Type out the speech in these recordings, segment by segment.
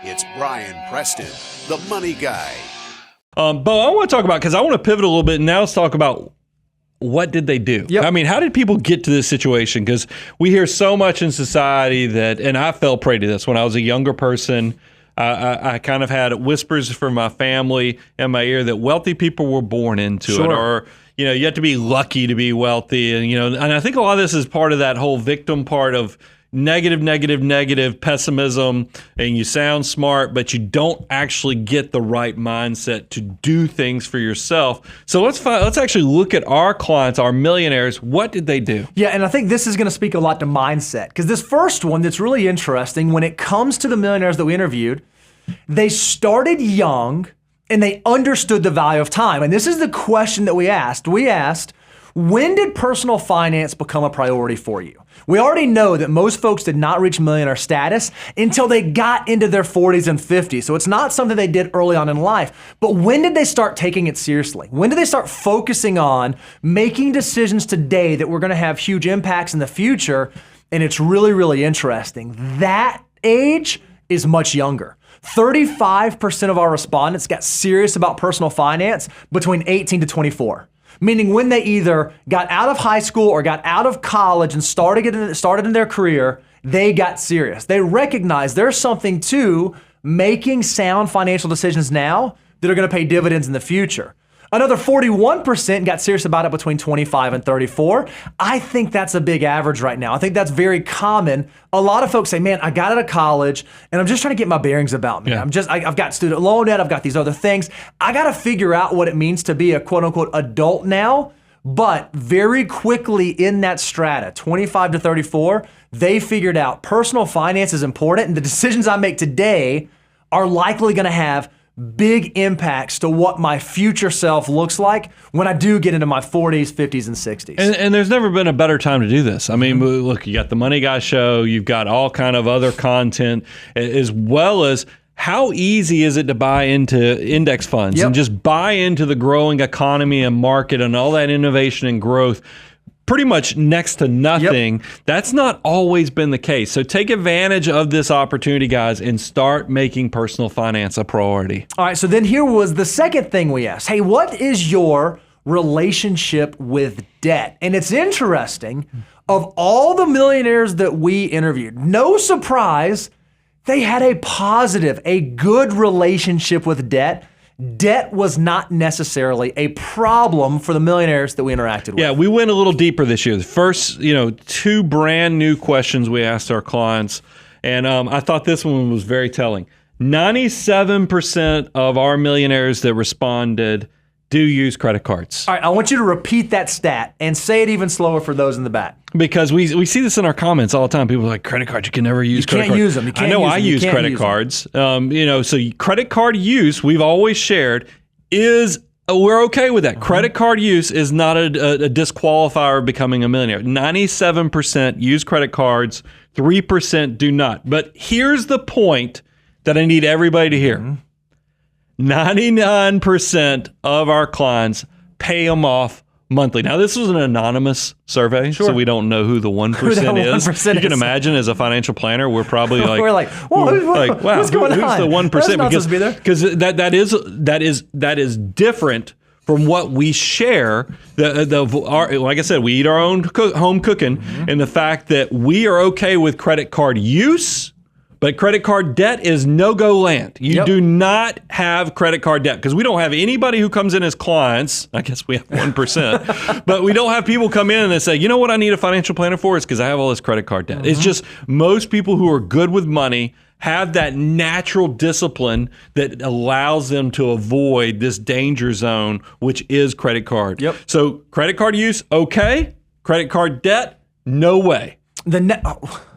It's Brian Preston, the money guy. Bo, I want to talk about, because I want to pivot a little bit, and now let's talk about what did they do? Yep. I mean, how did people get to this situation? Because we hear so much in society that, and I fell prey to this when I was a younger person. I kind of had whispers from my family in my ear that wealthy people were born into it, or you have to be lucky to be wealthy, and I think a lot of this is part of that whole victim part of negative pessimism, and you sound smart, but you don't actually get the right mindset to do things for yourself. So let's actually look at our clients, our millionaires. What did they do? Yeah, and I think this is going to speak a lot to mindset, because this first one that's really interesting, when it comes to the millionaires that we interviewed, they started young and they understood the value of time. And this is the question that we asked. We asked, when did personal finance become a priority for you? We already know that most folks did not reach millionaire status until they got into their 40s and 50s. So it's not something they did early on in life. But when did they start taking it seriously? When did they start focusing on making decisions today that were going to have huge impacts in the future? And it's really, really interesting. That age is much younger. 35% of our respondents got serious about personal finance between 18 to 24. Meaning when they either got out of high school or got out of college and started in their career, they got serious. They recognize there's something to making sound financial decisions now that are going to pay dividends in the future. Another 41% got serious about it between 25 and 34. I think that's a big average right now. I think that's very common. A lot of folks say, man, I got out of college and I'm just trying to get my bearings about me. Yeah. I've got student loan debt. I've got these other things. I got to figure out what it means to be a quote unquote adult now. But very quickly in that strata, 25 to 34, they figured out personal finance is important, and the decisions I make today are likely going to have big impacts to what my future self looks like when I do get into my 40s, 50s, and 60s. And there's never been a better time to do this. I mean, look, you got the Money Guy show, you've got all kind of other content, as well as how easy is it to buy into index funds and just buy into the growing economy and market and all that innovation and growth. Pretty much next to nothing. That's not always been the case. So take advantage of this opportunity, guys, and start making personal finance a priority. All right, so then here was the second thing we asked. Hey, what is your relationship with debt? And it's interesting, of all the millionaires that we interviewed, no surprise, they had a positive, a good relationship with debt. Debt was not necessarily a problem for the millionaires that we interacted with. Yeah, we went a little deeper this year. The first, 2 brand new questions we asked our clients, and I thought this one was very telling. 97% of our millionaires that responded do use credit cards. All right, I want you to repeat that stat and say it even slower for those in the back. Because we see this in our comments all the time. People are like, credit cards, you can never use credit cards. You can't use them. You can't I know use I them. use credit cards. So credit card use, we've always shared, we're okay with that. Credit card use is not a disqualifier of becoming a millionaire. 97% use credit cards, 3% do not. But here's the point that I need everybody to hear. 99% of our clients pay them off monthly. Now, this was an anonymous survey, so we don't know who the 1% is. You can imagine, as a financial planner, we're probably like, we're like, well, wow, what's going on? Who's the 1%? That's not supposed to be there. Because that is different from what we share. Like I said, we eat our own home cooking, and the fact that we are okay with credit card use. But credit card debt is no-go land. You do not have credit card debt, because we don't have anybody who comes in as clients. I guess we have 1%. But we don't have people come in and they say, you know what I need a financial planner for? It's because I have all this credit card debt. It's just most people who are good with money have that natural discipline that allows them to avoid this danger zone, which is credit card. So credit card use, okay. Credit card debt, no way.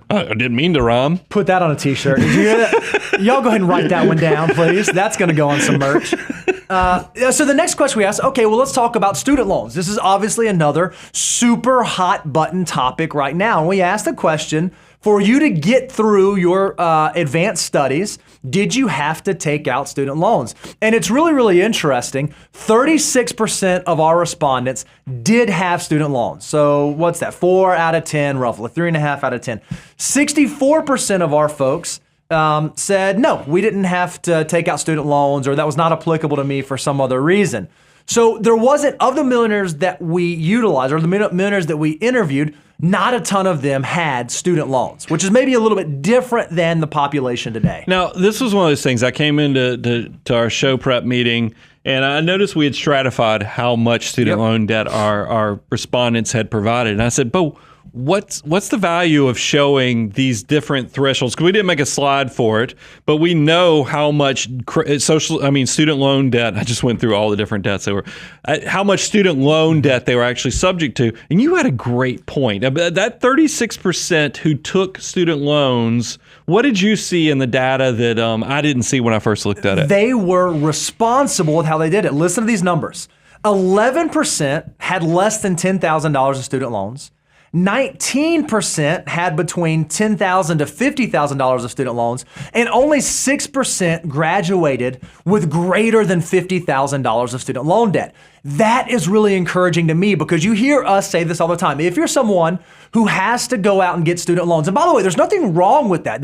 I didn't mean to rhyme. Put that on a t-shirt. Did you hear that? Y'all go ahead and write that one down, please. That's going to go on some merch. So the next question we asked, okay, well, let's talk about student loans. This is obviously another super hot button topic right now. And we asked the question, for you to get through your advanced studies, did you have to take out student loans? And it's really, really interesting. 36% of our respondents did have student loans. So what's that? 4 out of 10, roughly 3.5 out of 10. 64% of our folks said, no, we didn't have to take out student loans, or that was not applicable to me for some other reason. So there wasn't, of the millionaires that we utilized, or the millionaires that we interviewed, not a ton of them had student loans, which is maybe a little bit different than the population today. Now, this was one of those things. I came into to our show prep meeting, and I noticed we had stratified how much student loan debt our respondents had provided. And I said, Bo, what's the value of showing these different thresholds? Because we didn't make a slide for it, but we know how much student loan debt. I just went through all the different debts how much student loan debt they were actually subject to. And you had a great point. That 36% who took student loans, what did you see in the data that I didn't see when I first looked at it? They were responsible with how they did it. Listen to these numbers. 11% had less than $10,000 of student loans. 19% had between $10,000 to $50,000 of student loans, and only 6% graduated with greater than $50,000 of student loan debt. That is really encouraging to me, because you hear us say this all the time. If you're someone who has to go out and get student loans, and by the way, there's nothing wrong with that.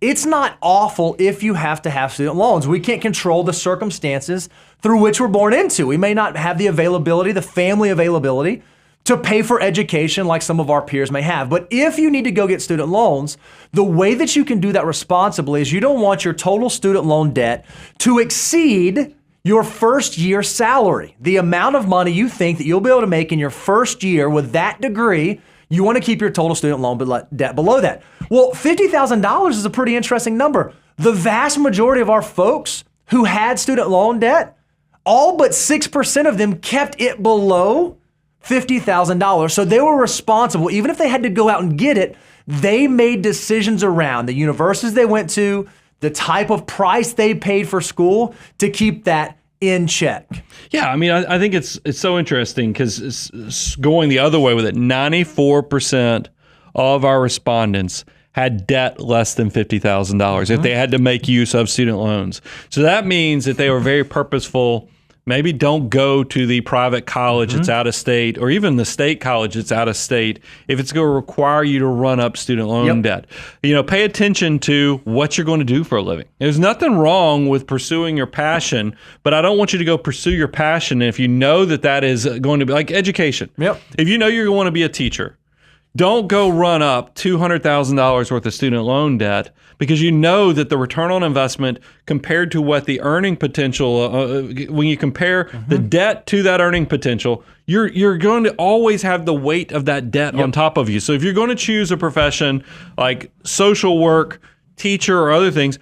It's not awful if you have to have student loans. We can't control the circumstances through which we're born into. We may not have the availability, the family availability, to pay for education like some of our peers may have. But if you need to go get student loans, the way that you can do that responsibly is you don't want your total student loan debt to exceed your first year salary. The amount of money you think that you'll be able to make in your first year with that degree, you want to keep your total student loan debt below that. Well, $50,000 is a pretty interesting number. The vast majority of our folks who had student loan debt, all but 6% of them kept it below $50,000. So they were responsible. Even if they had to go out and get it, they made decisions around the universities they went to, the type of price they paid for school to keep that in check. Yeah, I mean, I think it's so interesting, because it's going the other way with it. 94% of our respondents had debt less than $50,000 if they had to make use of student loans. So that means that they were very purposeful. Maybe don't go to the private college that's out of state, or even the state college that's out of state, if it's going to require you to run up student loan debt. Pay attention to what you're going to do for a living. There's nothing wrong with pursuing your passion, but I don't want you to go pursue your passion if you know that is going to be like education. If you know you're going to be a teacher, don't go run up $200,000 worth of student loan debt, because you know that the return on investment compared to what the earning potential, when you compare the debt to that earning potential, you're going to always have the weight of that debt on top of you. So if you're going to choose a profession like social work, teacher, or other things,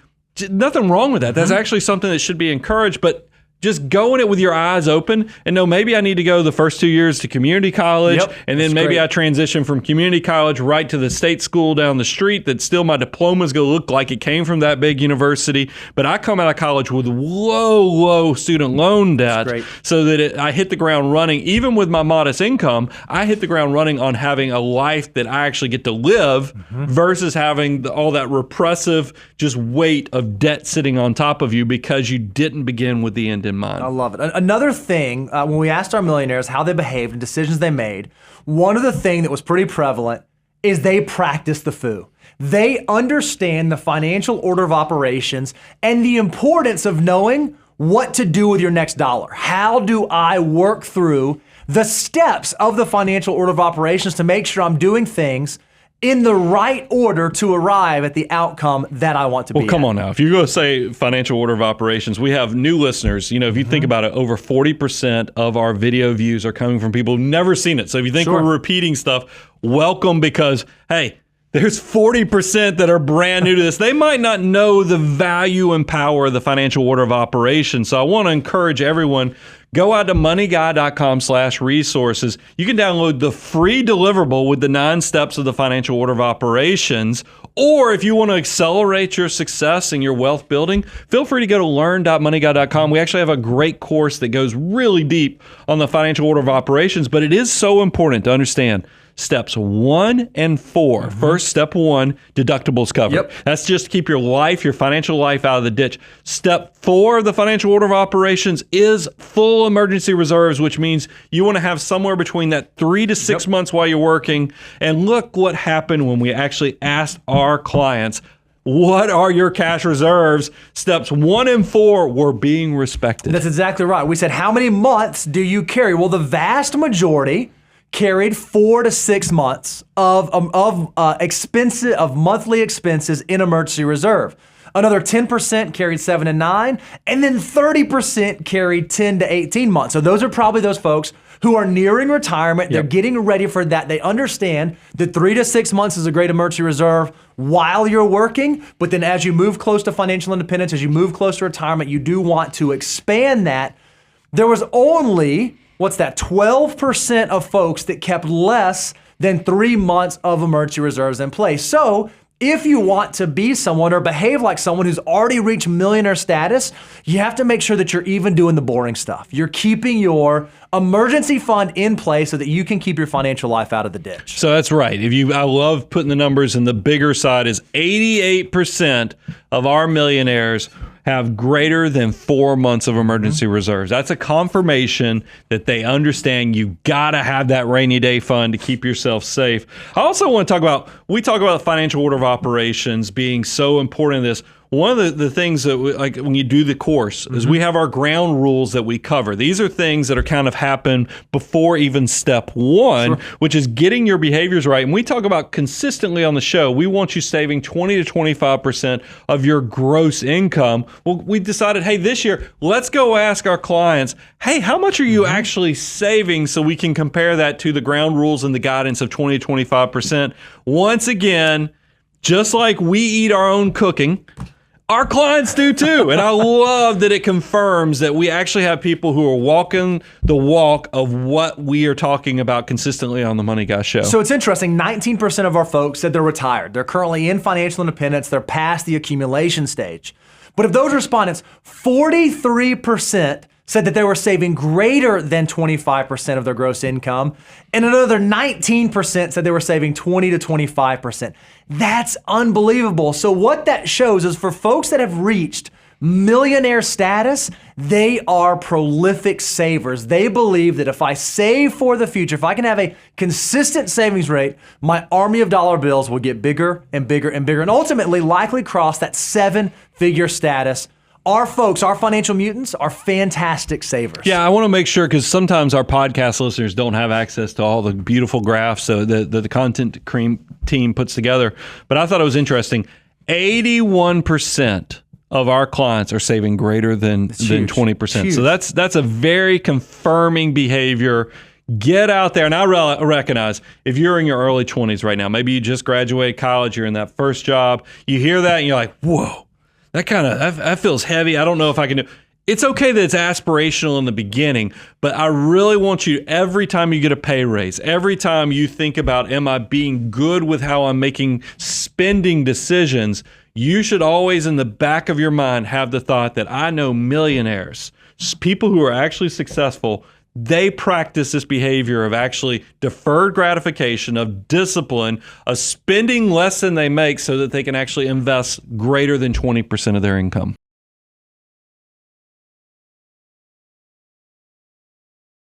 nothing wrong with that. That's actually something that should be encouraged, but just go in it with your eyes open and know, maybe I need to go the first 2 years to community college, and then maybe I transition from community college right to the state school down the street that still my diploma is going to look like it came from that big university. But I come out of college with low student loan debt, so that I hit the ground running. Even with my modest income, I hit the ground running on having a life that I actually get to live versus having all that repressive just weight of debt sitting on top of you because you didn't begin with the end in mind. I love it. Another thing, when we asked our millionaires how they behaved and decisions they made, one of the things that was pretty prevalent is they practice the FOO. They understand the financial order of operations and the importance of knowing what to do with your next dollar. How do I work through the steps of the financial order of operations to make sure I'm doing things in the right order to arrive at the outcome that I want to be. Well, come on now. If you go say financial order of operations, we have new listeners. If you think about it, over 40% of our video views are coming from people who've never seen it. So if you think we're repeating stuff, welcome, because, hey, there's 40% that are brand new to this. They might not know the value and power of the financial order of operations. So I want to encourage everyone, go out to moneyguy.com/resources. You can download the free deliverable with the 9 steps of the financial order of operations. Or if you want to accelerate your success in your wealth building, feel free to go to learn.moneyguy.com. We actually have a great course that goes really deep on the financial order of operations, but it is so important to understand steps 1 and 4. First, step 1, deductibles covered. That's just to keep your life, your financial life, out of the ditch. Step 4 of the financial order of operations is full emergency reserves, which means you want to have somewhere between that 3 to 6 months while you're working. And look what happened when we actually asked our clients, What are your cash reserves? Steps 1 and 4 were being respected. That's exactly right. We said, how many months do you carry? Well, the vast majority carried 4 to 6 months of monthly expenses in emergency reserve. Another 10% carried 7 to 9, and then 30% carried 10 to 18 months. So those are probably those folks who are nearing retirement. They're getting ready for that. They understand that 3 to 6 months is a great emergency reserve while you're working, but then as you move close to financial independence, as you move close to retirement, you do want to expand that. There was only, 12% of folks that kept less than 3 months of emergency reserves in place. So if you want to be someone or behave like someone who's already reached millionaire status, you have to make sure that you're even doing the boring stuff. You're keeping your emergency fund in place so that you can keep your financial life out of the ditch. So that's right. I love putting the numbers, and the bigger side is 88% of our millionaires have greater than 4 months of emergency reserves. That's a confirmation that they understand you've got to have that rainy day fund to keep yourself safe. I also want to talk about the financial order of operations being so important in this. One of the things that like when you do the course is we have our ground rules that we cover. These are things that are kind of happen before even step 1, which is getting your behaviors right. And we talk about consistently on the show, we want you saving 20 to 25% of your gross income. Well, we decided, hey, this year, let's go ask our clients, hey, how much are you actually saving so we can compare that to the ground rules and the guidance of 20 to 25%. Once again, just like we eat our own cooking, our clients do too. And I love that it confirms that we actually have people who are walking the walk of what we are talking about consistently on the Money Guy Show. So it's interesting, 19% of our folks said they're retired. They're currently in financial independence. They're past the accumulation stage. But of those respondents, 43% said that they were saving greater than 25% of their gross income, and another 19% said they were saving 20 to 25%. That's unbelievable. So what that shows is for folks that have reached millionaire status, they are prolific savers. They believe that if I save for the future, if I can have a consistent savings rate, my army of dollar bills will get bigger and bigger and bigger, and ultimately likely cross that 7-figure status. Our folks, our financial mutants, are fantastic savers. Yeah, I want to make sure, because sometimes our podcast listeners don't have access to all the beautiful graphs that the content cream team puts together. But I thought it was interesting. 81% of our clients are saving greater than 20%. Huge. So that's a very confirming behavior. Get out there. And I recognize if you're in your early 20s right now, maybe you just graduated college, you're in that first job, you hear that and you're like, whoa. That feels heavy. I don't know if I can do. It's okay that it's aspirational in the beginning, but I really want you, every time you get a pay raise, every time you think about, am I being good with how I'm making spending decisions, you should always in the back of your mind have the thought that I know millionaires, people who are actually successful, they practice this behavior of actually deferred gratification, of discipline, of spending less than they make so that they can actually invest greater than 20% of their income.